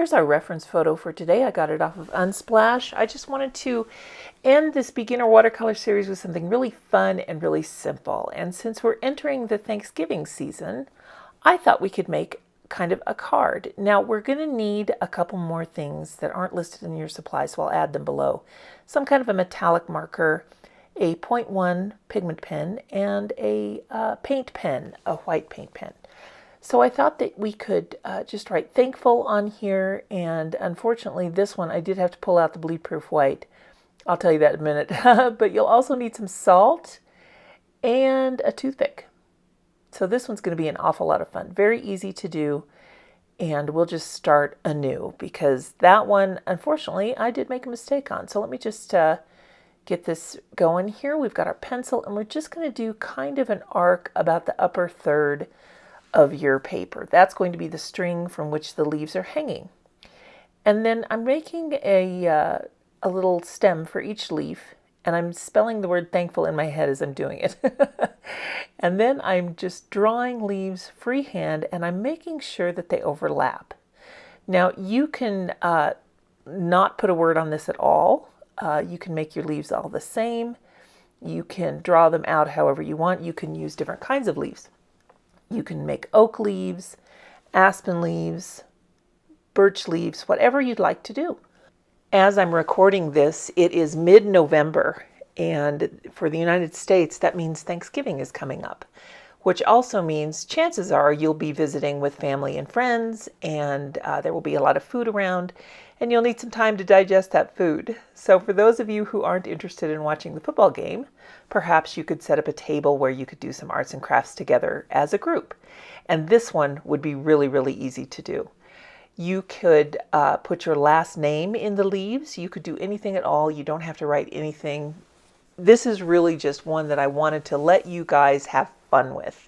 Here's our reference photo for today. I got it off of Unsplash. I just wanted to end this beginner watercolor series with something really fun and really simple. And since we're entering the Thanksgiving season, I thought we could make kind of a card. Now we're going to need a couple more things that aren't listed in your supplies, so I'll add them below. Some kind of a metallic marker, a 0.1 pigment pen, and a paint pen, a white paint pen. So I thought that we could just write thankful on here, and unfortunately this one I did have to pull out the bleed proof white. I'll tell you that in a minute. But you'll also need some salt and a toothpick. So this one's going to be an awful lot of fun. Very easy to do, and we'll just start anew because that one, unfortunately, I did make a mistake on. So let me just get this going here. We've got our pencil, and we're just going to do kind of an arc about the upper third of your paper. That's going to be the string from which the leaves are hanging. And then I'm making a little stem for each leaf, and I'm spelling the word thankful in my head as I'm doing it. And then I'm just drawing leaves freehand, and I'm making sure that they overlap. Now you can not put a word on this at all. You can make your leaves all the same. You can draw them out however you want. You can use different kinds of leaves. You can make oak leaves, aspen leaves, birch leaves, whatever you'd like to do. As I'm recording this, it is mid-November, and for the United States, that means Thanksgiving is coming up, which also means chances are you'll be visiting with family and friends, and there will be a lot of food around, and you'll need some time to digest that food. So for those of you who aren't interested in watching the football game, perhaps you could set up a table where you could do some arts and crafts together as a group. And this one would be really, really easy to do. You could put your last name in the leaves. You could do anything at all. You don't have to write anything. This is really just one that I wanted to let you guys have fun with,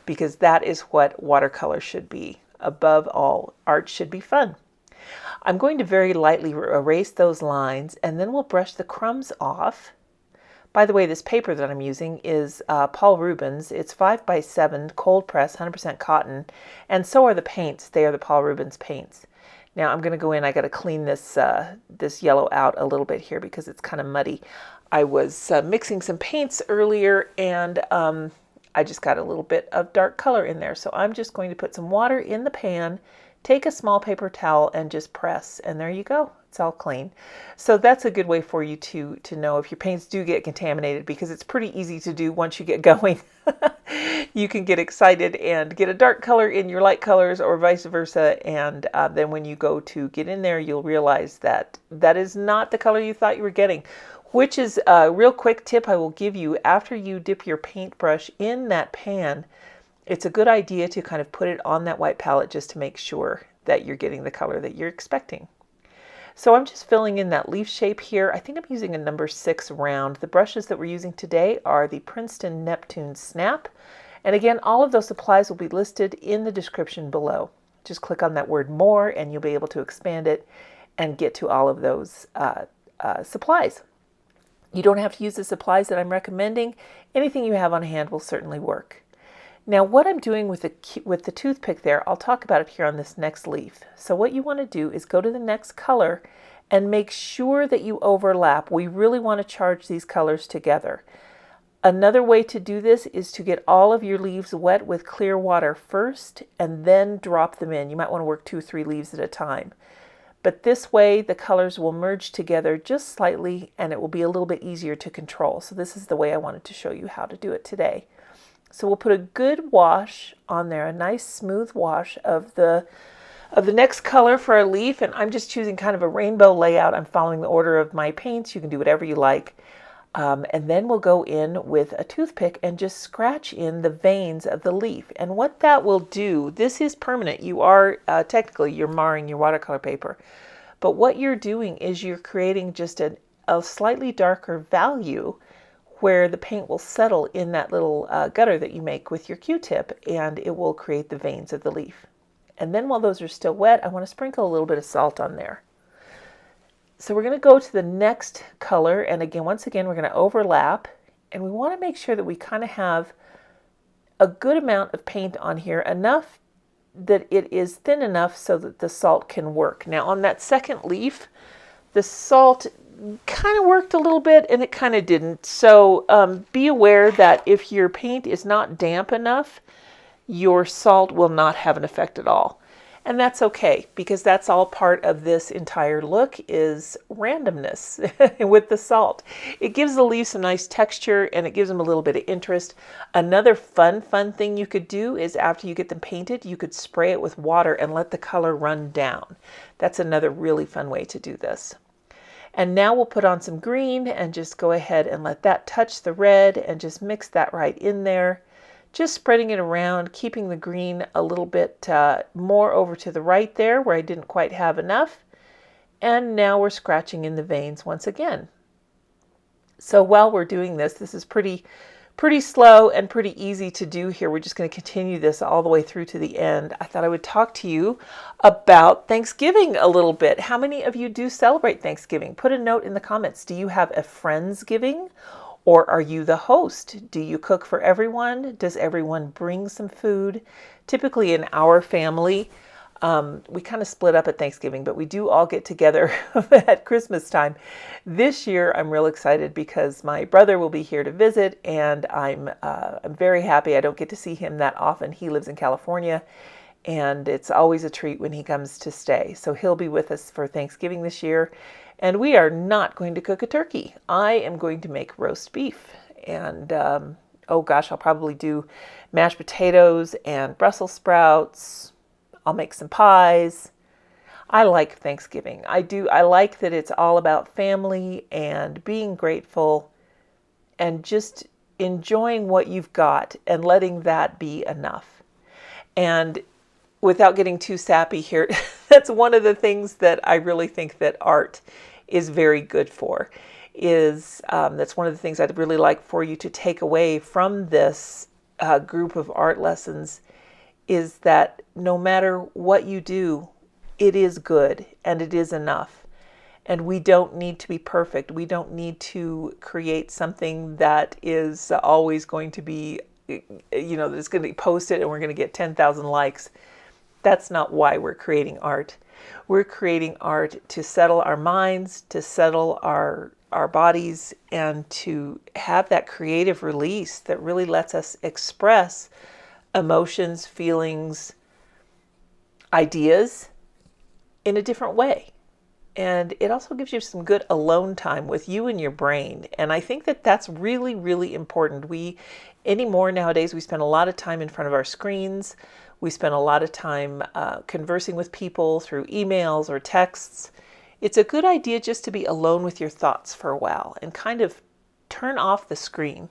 because that is what watercolor should be. Above all, art should be fun. I'm going to very lightly erase those lines, and then we'll brush the crumbs off. By the way, this paper that I'm using is Paul Rubens. It's 5x7 cold press, 100% cotton, and so are the paints. They are the Paul Rubens paints. Now I'm going to go in. I got to clean this this yellow out a little bit here because it's kind of muddy. I was mixing some paints earlier, and I just got a little bit of dark color in there. So I'm just going to put some water in the pan, take a small paper towel, and just press, and there you go. It's all clean. So that's a good way for you to know if your paints do get contaminated, because it's pretty easy to do once you get going. You can get excited and get a dark color in your light colors or vice versa, and then when you go to get in there, you'll realize that that is not the color you thought you were getting, which is a real quick tip I will give you. After you dip your paintbrush in that pan, it's a good idea to kind of put it on that white palette just to make sure that you're getting the color that you're expecting. So I'm just filling in that leaf shape here. I think I'm using a number 6 round. The brushes that we're using today are the Princeton Neptune Snap. And again, all of those supplies will be listed in the description below. Just click on that word more and you'll be able to expand it and get to all of those supplies. You don't have to use the supplies that I'm recommending. Anything you have on hand will certainly work. Now what I'm doing with the toothpick there, I'll talk about it here on this next leaf. So what you want to do is go to the next color and make sure that you overlap. We really want to charge these colors together. Another way to do this is to get all of your leaves wet with clear water first and then drop them in. You might want to work 2 or 3 leaves at a time. But this way the colors will merge together just slightly and it will be a little bit easier to control. So this is the way I wanted to show you how to do it today. So we'll put a good wash on there, a nice smooth wash of the next color for our leaf, and I'm just choosing kind of a rainbow layout. I'm following the order of my paints. You can do whatever you like. And then we'll go in with a toothpick and just scratch in the veins of the leaf. And what that will do, this is permanent. You are technically, you're marring your watercolor paper. But what you're doing is you're creating just a slightly darker value where the paint will settle in that little gutter that you make with your Q-tip, and it will create the veins of the leaf. And then while those are still wet, I want to sprinkle a little bit of salt on there. So we're going to go to the next color, and again, once again, we're going to overlap, and we want to make sure that we kind of have a good amount of paint on here, enough that it is thin enough so that the salt can work. Now on that second leaf, the salt kind of worked a little bit and it kind of didn't. So be aware that if your paint is not damp enough, your salt will not have an effect at all. And that's okay, because that's all part of this entire look is randomness with the salt. It gives the leaves some nice texture and it gives them a little bit of interest. Another fun thing you could do is after you get them painted, you could spray it with water and let the color run down. That's another really fun way to do this. And now we'll put on some green and just go ahead and let that touch the red and just mix that right in there. Just spreading it around, keeping the green a little bit more over to the right there where I didn't quite have enough. And now we're scratching in the veins once again. So while we're doing this, this is pretty slow and pretty easy to do here. We're just going to continue this all the way through to the end. I thought I would talk to you about Thanksgiving a little bit. How many of you do celebrate Thanksgiving? Put a note in the comments. Do you have a Friendsgiving? Or are you the host? Do you cook for everyone? Does everyone bring some food? Typically in our family, we kind of split up at Thanksgiving, but we do all get together at Christmas time. This year, I'm real excited because my brother will be here to visit, and I'm very happy. I don't get to see him that often. He lives in California, and it's always a treat when he comes to stay. So he'll be with us for Thanksgiving this year. And we are not going to cook a turkey. I am going to make roast beef. And, oh gosh, I'll probably do mashed potatoes and Brussels sprouts. I'll make some pies. I like Thanksgiving. I do. I like that it's all about family and being grateful and just enjoying what you've got and letting that be enough. And without getting too sappy here, that's one of the things that I really think that art is very good for. That's one of the things I'd really like for you to take away from this group of art lessons is that no matter what you do, it is good and it is enough. And we don't need to be perfect. We don't need to create something that is always going to be, that's going to be posted and we're going to get 10,000 likes. That's not why we're creating art. We're creating art to settle our minds, to settle our bodies, and to have that creative release that really lets us express emotions, feelings, ideas in a different way. And it also gives you some good alone time with you and your brain. And I think that that's really, really important. Anymore nowadays, we spend a lot of time in front of our screens. We spend a lot of time conversing with people through emails or texts. It's a good idea just to be alone with your thoughts for a while and kind of turn off the screen.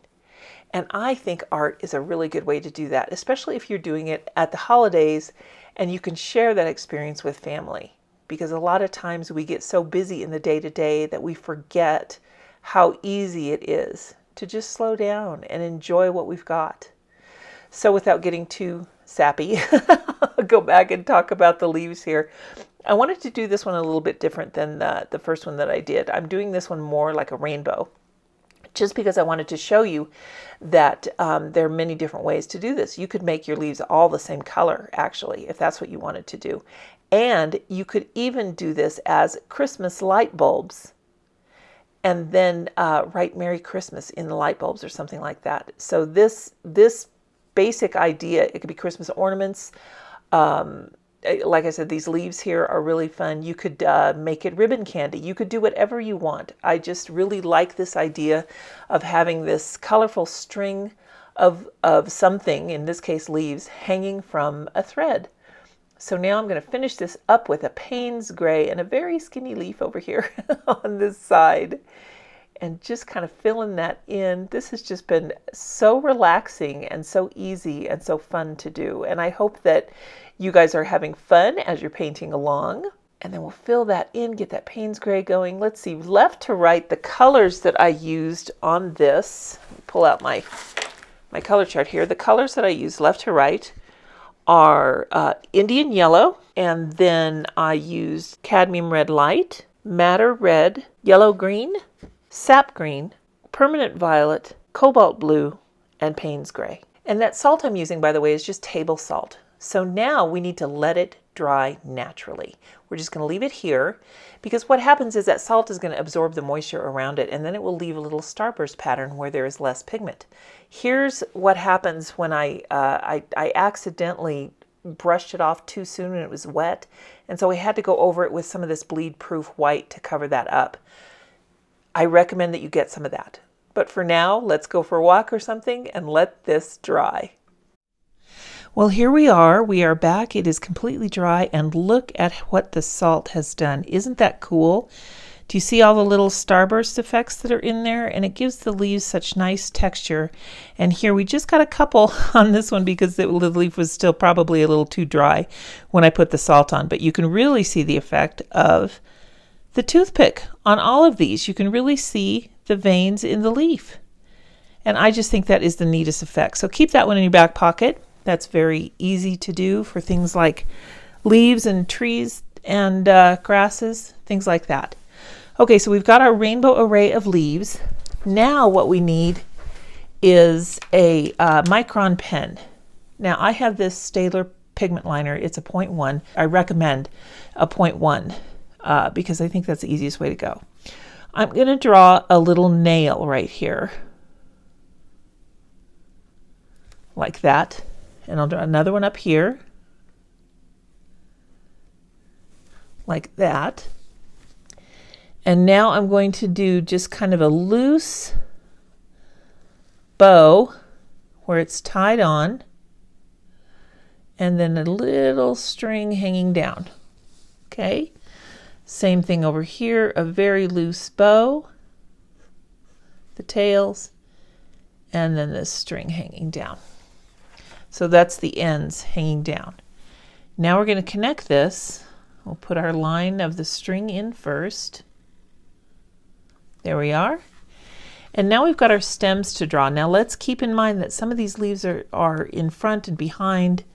And I think art is a really good way to do that, especially if you're doing it at the holidays and you can share that experience with family. Because a lot of times we get so busy in the day-to-day that we forget how easy it is to just slow down and enjoy what we've got. So without getting too sappy, I'll go back and talk about the leaves here. I wanted to do this one a little bit different than the first one that I did. I'm doing this one more like a rainbow, just because I wanted to show you that there are many different ways to do this. You could make your leaves all the same color, actually, if that's what you wanted to do. And you could even do this as Christmas light bulbs and then write Merry Christmas in the light bulbs or something like that. So this basic idea, it could be Christmas ornaments. Like I said, these leaves here are really fun. You could make it ribbon candy. You could do whatever you want. I just really like this idea of having this colorful string of something, in this case leaves, hanging from a thread. So now I'm going to finish this up with a Payne's Gray and a very skinny leaf over here on this side. And just kind of filling that in. This has just been so relaxing and so easy and so fun to do. And I hope that you guys are having fun as you're painting along. And then we'll fill that in, get that Payne's Gray going. Let's see, left to right, the colors that I used on this. Pull out my color chart here. The colors that I used left to right are Indian Yellow. And then I used Cadmium Red Light, Madder Red, Yellow Green, Sap Green, Permanent Violet, Cobalt Blue, and Payne's Gray. And that salt I'm using, by the way, is just table salt. So now we need to let it dry naturally. We're just going to leave it here because what happens is that salt is going to absorb the moisture around it, and then it will leave a little starburst pattern where there is less pigment. Here's what happens when I accidentally brushed it off too soon and it was wet, and so I had to go over it with some of this bleed-proof white to cover that up. I recommend that you get some of that. But for now, let's go for a walk or something and let this dry. Well, here we are back. It is completely dry, and look at what the salt has done. Isn't that cool? Do you see all the little starburst effects that are in there? And it gives the leaves such nice texture. And here we just got a couple on this one because the leaf was still probably a little too dry when I put the salt on. But you can really see the effect of the toothpick on all of these. You can really see the veins in the leaf. And I just think that is the neatest effect. So keep that one in your back pocket. That's very easy to do for things like leaves and trees and grasses, things like that. Okay, so we've got our rainbow array of leaves. Now what we need is a micron pen. Now I have this Staedtler pigment liner. It's a 0.1. I recommend a 0.1 because I think that's the easiest way to go. I'm going to draw a little nail right here, like that. And I'll draw another one up here, like that. And now I'm going to do just kind of a loose bow where it's tied on, and then a little string hanging down. Okay, same thing over here, a very loose bow, the tails, and then this string hanging down. So that's the ends hanging down. Now we're going to connect this. We'll put our line of the string in first. There we are. And now we've got our stems to draw. Now let's keep in mind that some of these leaves are in front and behind.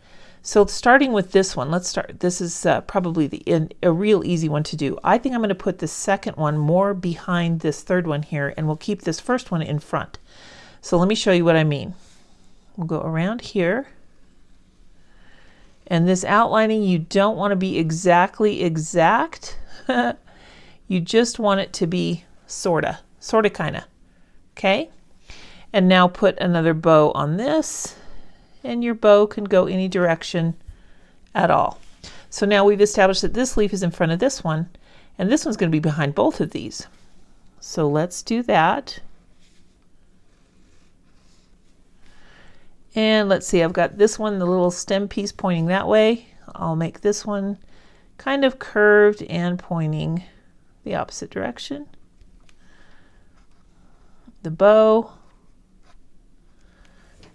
So starting with this one, let's start. This is probably a real easy one to do. I think I'm going to put the second one more behind this third one here, and we'll keep this first one in front. So let me show you what I mean. We'll go around here. And this outlining, you don't want to be exactly exact. You just want it to be sorta, kinda. Okay? And now put another bow on this, and your bow can go any direction at all. So now we've established that this leaf is in front of this one, and this one's going to be behind both of these. So let's do that. And let's see, I've got this one, the little stem piece pointing that way. I'll make this one kind of curved and pointing the opposite direction. The bow.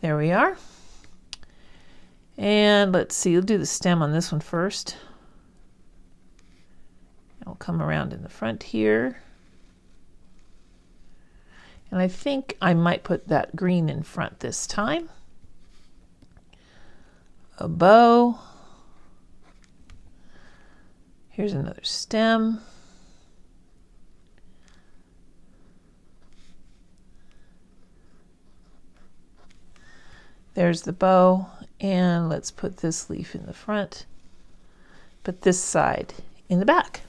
There we are. And let's see, we'll do the stem on this one first. I'll come around in the front here. And I think I might put that green in front this time. A bow. Here's another stem. There's the bow, and let's put this leaf in the front, put this side in the back.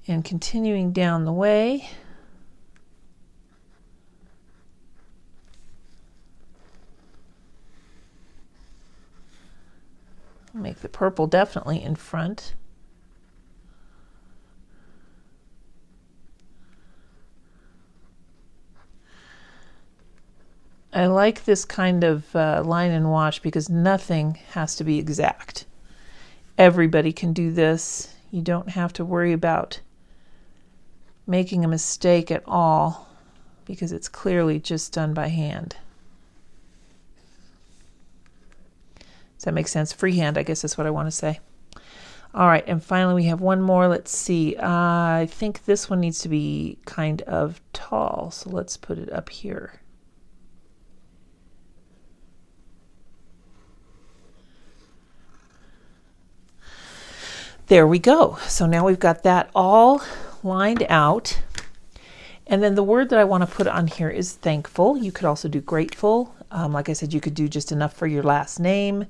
And continuing down the way, make the purple definitely in front. I like this kind of line and wash because nothing has to be exact. Everybody can do this. You don't have to worry about making a mistake at all because it's clearly just done by hand. Does that make sense? Freehand, I guess that's what I want to say. All right, and finally we have one more. Let's see. I think this one needs to be kind of tall, so let's put it up here. There we go. So now we've got that all lined out. And then the word that I want to put on here is thankful. You could also do grateful. Like I said, you could do just enough for your last name,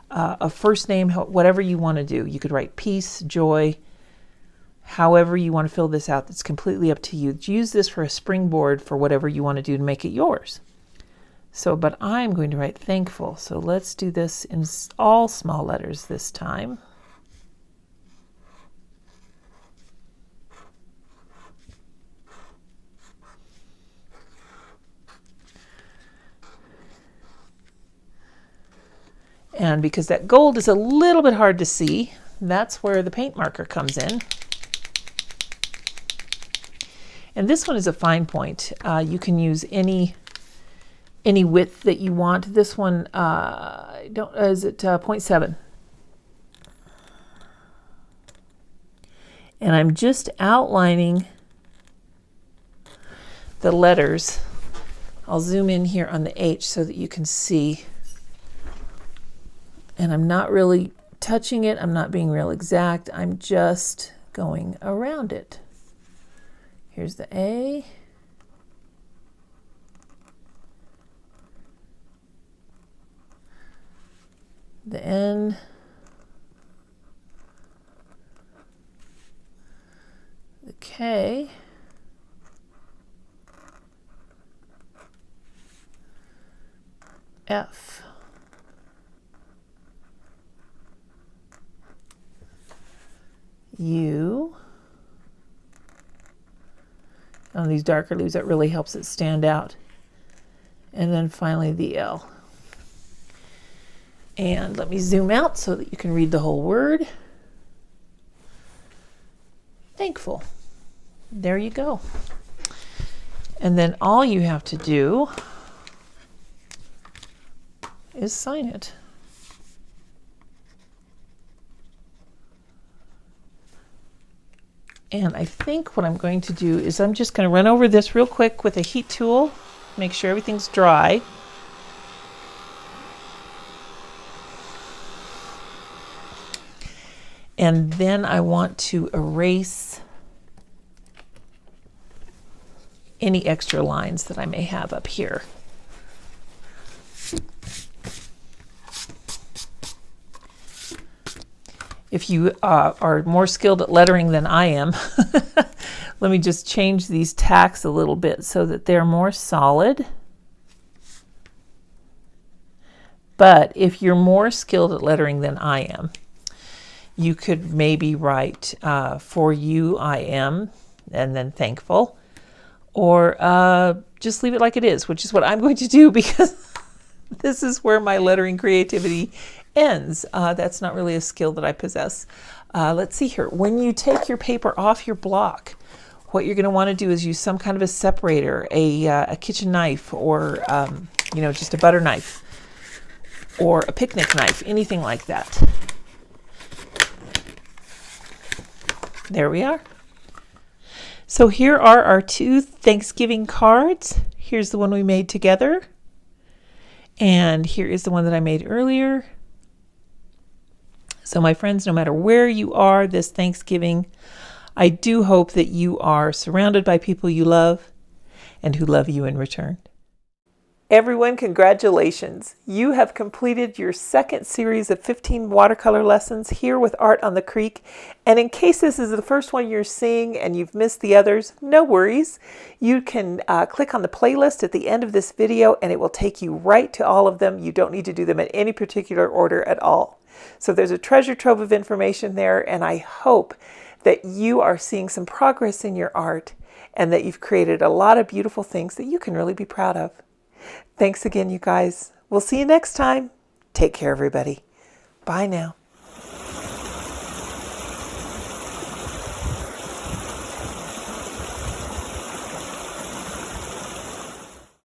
a first name, whatever you want to do. You could write peace, joy, however you want to fill this out. It's completely up to you. Use this for a springboard for whatever you want to do to make it yours. So, but I'm going to write thankful. So let's do this in all small letters this time. And because that gold is a little bit hard to see, that's where the paint marker comes in. And this one is a fine point. You can use any width that you want. This one, is it 0.7? And I'm just outlining the letters. I'll zoom in here on the H so that you can see. And I'm not really touching it. I'm not being real exact. I'm just going around it. Here's the A. The N. The K. F. U. On these darker leaves, that really helps it stand out. And then finally the L. And let me zoom out so that you can read the whole word. Thankful. There you go. And then all you have to do is sign it. And I think what I'm going to do is I'm just going to run over this real quick with a heat tool, make sure everything's dry. And then I want to erase any extra lines that I may have up here. If you are more skilled at lettering than I am, let me just change these tacks a little bit so that they're more solid. But if you're more skilled at lettering than I am, you could maybe write for you I am and then thankful, or just leave it like it is, which is what I'm going to do because this is where my lettering creativity ends. That's not really a skill that I possess. Let's see here. When you take your paper off your block, what you're going to want to do is use some kind of a separator, a kitchen knife, or just a butter knife, or a picnic knife, anything like that. There we are. So here are our two Thanksgiving cards. Here's the one we made together, and here is the one that I made earlier. So my friends, no matter where you are this Thanksgiving, I do hope that you are surrounded by people you love and who love you in return. Everyone, congratulations. You have completed your second series of 15 watercolor lessons here with Art on the Creek. And in case this is the first one you're seeing and you've missed the others, no worries. You can click on the playlist at the end of this video and it will take you right to all of them. You don't need to do them in any particular order at all. So there's a treasure trove of information there, and I hope that you are seeing some progress in your art and that you've created a lot of beautiful things that you can really be proud of. Thanks again, you guys. We'll see you next time. Take care, everybody. Bye now.